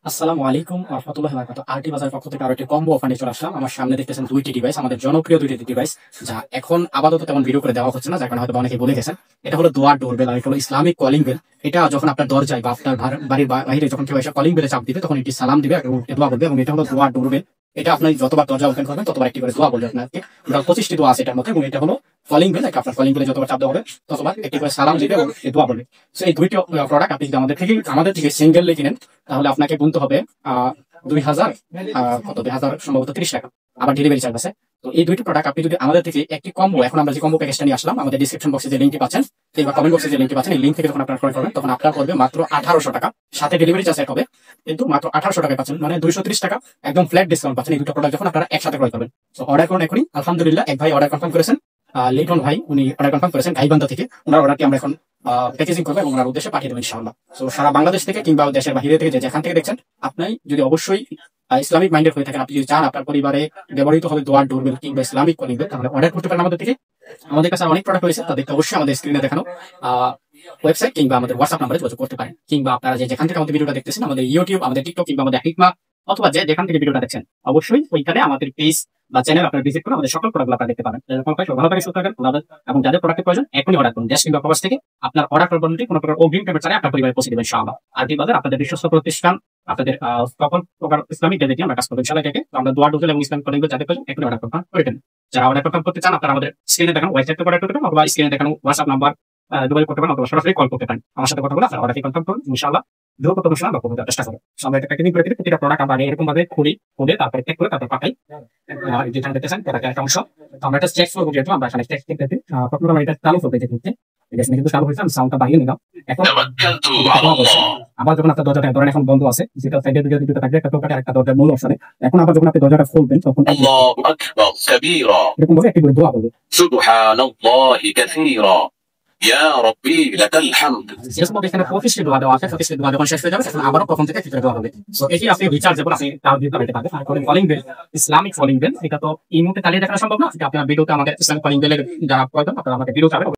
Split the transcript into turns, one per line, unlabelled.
আসসালামু আলাইকুম ওয়া রাহমাতুল্লাহি ওয়া বারাকাতুহু। আরটি বাজার পক্ষ থেকে আরো একটি কম্বো অফার নিয়ে চলে আসলাম। আমার সামনে দেখতেছেন দুইটি ডিভাইস, আমাদের জনপ্রিয় দুইটি ডিভাইস, যা এখন আপাতত তেমন ভিডিও করে দেওয়া হচ্ছে না, যার কারণে হয়তো অনেকে বলে গেছেন। এটা হলো দোয়ার ডোরবেল আর এটা হলো ইসলামিক কলিং বেল। এটা যখন আপনার দরজায় বা আপনার বাড়ির বাইরে যখন কেউ এসে কলিং বেলে চাপ দিবে, তখন এটি সালাম দিবে এবং দোয়া বলবে, এবং এটা হলো দোয়ার ডোরবেল। এটা আপনি যতবার দরজা ওপেন করবেন ততবার একটি করে দোয়া বলবে আপনাকে। টোটাল 25টি দোয়া আছে এটার মধ্যে, এবং এটা হলো কলিং বেল। আপনার কলিং বেলে যতবার চাপ দেওয়া হবে ততবার একটি করে সালাম দিবে এবং দোয়া বলবে। সো এই দুইটি প্রোডাক্ট আপনি যদি আমাদের থেকে সিঙ্গেললি কিনেন, তাহলে আপনাকে গুনতে হবে 2000 2000 সম্ভবত 30 টাকা, আবার ডেলিভারি চার্জ আছে। তো এই দুইটি প্রোডাক্ট আপনি যদি আমাদের থেকে একটি কম্বো, এখন আমরা যে কম্বো প্যাকেজটা নিয়ে আসলাম, আমাদের ডিসক্রিপশন বক্সে যে লিঙ্কটি পাচ্ছেন কিংবা কমেন্ট বক্সে যে লিঙ্কটি পাচ্ছেন, এই লিঙ্ক থেকে যখন আপনারা ক্রয় করবেন তখন আপনার পড়বে মাত্র 1800 টাকা, সাথে ডেলিভারি চার্জ হবে, কিন্তু মাত্র 1800 টাকায় পাচ্ছেন, মানে 230 টাকা একদম ফ্ল্যাট ডিসকাউন্ট পাচ্ছেন এই দুটো প্রোডাক্ট যখন আপনারা একসাথে ক্রয় করবেন। তো অর্ডার করুন এখনই। আলহামদুলিল্লাহ, এক ভাই অর্ডার কনফার্ম করেছেন, লিটন ভাই, উনি অর্ডার কনফার্ম করেছেন গাইবান্ধা থেকে। ওনার অর্ডারটি আমরা এখন প্যাকেজিং করবো এবং ওনার উদ্দেশ্যে পাঠিয়ে দেবো ইনশাআল্লাহ। তো সারা বাংলাদেশ থেকে কিংবা দেশের বাইরে থেকে যেখান থেকে দেখছেন, আপনি যদি অবশ্যই ইসলামিক মাইন্ডেড হয়ে থাকেন, আপনি যদি চান আপনার পরিবারে ব্যবহৃত হবে দোয়ার ডোরবেল কিংবা ইসলামিক কলিং বেল, তাহলে অর্ডার করতে পারেন আমাদের থেকে। আমাদের কাছে অনেক প্রোডাক্ট রয়েছে, তাদেরকে অবশ্যই আমাদের স্ক্রিনে দেখানো ওয়েবসাইট কিংবা আমাদের হোয়াটসঅ্যাপ নাম্বারে যোগাযোগ করতে পারেন, কিংবা আপনারা যেখান থেকে আমাদের ভিডিওটা দেখতেছেন, আমাদের ইউটিউব, আমাদের টিকটক কিংবা আমাদের হিকমা, অথবা যেখান থেকে ভিডিওটা দেখছেন, অবশ্যই ওইখানে আমাদের পেজ বা চ্যানেল আপনারা ভিজিট করে আমাদের সকল প্রোডাক্টগুলো আপনারা দেখতে পাবেন। ভালো থাকে, সুস্থ থাকেন, এবং যাদের প্রোডাক্টের প্রয়োজন এখনই অর্ডার করুন। দেশ কিংবা প্রবাস থেকে আপনার অর্ডার করবেন, কোনো প্রকার অগ্রিম পেমেন্ট ছাড়াই আপনার পরিবারে পৌঁছে দেবেন ইনশাআল্লাহ। আরটি বাজার আপনাদের বিশ্বস্ত প্রতিষ্ঠান, আপনাদের সকল প্রকার ইসলামিক ডেলিভারি আমরা কাজ করবো ইনশাআল্লাহ। এটাকে আমরা দোয়া ডোজেল এবং ইসলামিক কলিং বেল যাদের প্রয়োজন এখনই অর্ডার করবেন। যারা অর্ডার করতে চান, আপনারা আমাদের স্ক্রিনে দেখানো ওয়েবসাইটে অর্ডার করতে পারেন, অথবা স্ক্রিনে দেখানো হোয়াটসঅ্যাপ নাম্বার যোগাযোগ করতে পারেন, অথবা সরাসরি কল করতে পারেন। আমার সাথে কথা বলে আপনারা অর্ডারটি কনফার্ম করুন ইনশাআল্লাহ। দ্রুততম সময় আমরা পৌঁছে দেওয়ার চেষ্টা করবো। আমরা এটা প্যাকেজিং করে দিই, প্রতিটা প্রোডাক্ট আমরা এরকম ভাবে খুলে তারপরে চেক করে তারপর পাঠাই। যেটা দেখতেছেন এটা একটা অংশ, আমরা এটা চেক করবো, যেহেতু আমরা এখানে চেক করতে দিই। প্রথমে আমরা এটা চালু করতে দিচ্ছি, কিন্তু চালু হয়েছে, আমি সাউন্ডটা বাড়িয়ে নিলাম। এখন আবার যখন আপনার দরজাটা ধরেন এখন বন্ধ আছে, যেটা সাইডে দুটো থাকবে, একটা টোকাটে একটা দরজার মূল অপশনে, এখন আবার যখন আপনি দরজাটা খুলবেন তখন এরকম ভাবে একটি করে দোয়া বলবে, সুবহানাল্লাহি কাসীরা, ইয়া রাব্বি লাকাল হামদ। যেরকম এখানে 25টি দোয়া দেওয়া আছে, 25টি দোয়া যখন শেষ হয়ে যাবে তখন আবারও কখন থেকে ফিরে দেওয়া হবে। সো এটি আপনি রিচার্জেবল, আপনি তাও দিতে পারবেন। আর calling bell, Islamic calling bell, এটা তো এই মুহূর্তে চালিয়ে দেখানো সম্ভব না। আপনি ভিডিওতে আমাদের ইসলামিক কলিং বেলের যারা প্রয়োজন, আপনারা আমাকে ভিডিও চাবেন।